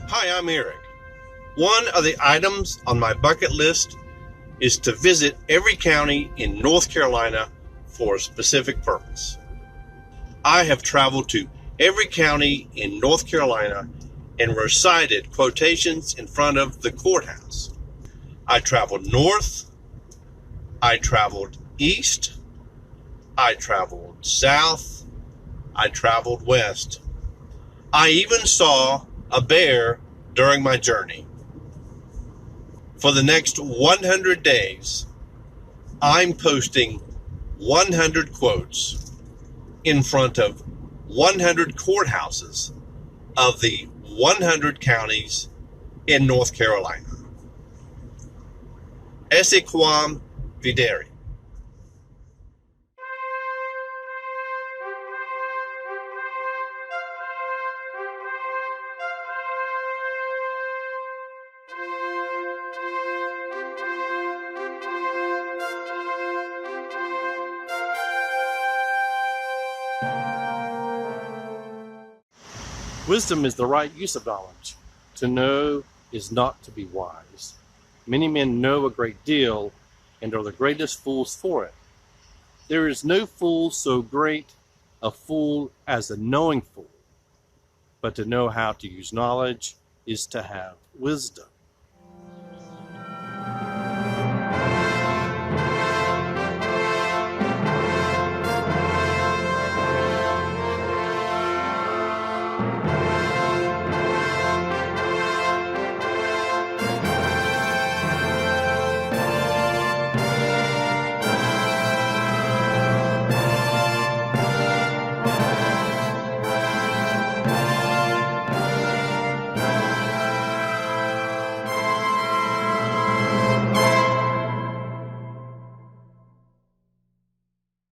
Hi, I'm Eric. One of the items on my bucket list is to visit every county in North Carolina for a specific purpose. I have traveled to every county in North Carolina and recited quotations in front of the courthouse. I traveled north, I traveled east, I traveled south, I traveled west. I even saw a bear during my journey. For the next 100 days, I'm posting 100 quotes in front of 100 courthouses of the 100 counties in North Carolina. Esse quam videri. Wisdom is the right use of knowledge. To know is not to be wise. Many men know a great deal and are the greatest fools for it. There is no fool so great a fool as a knowing fool. But to know how to use knowledge is to have wisdom.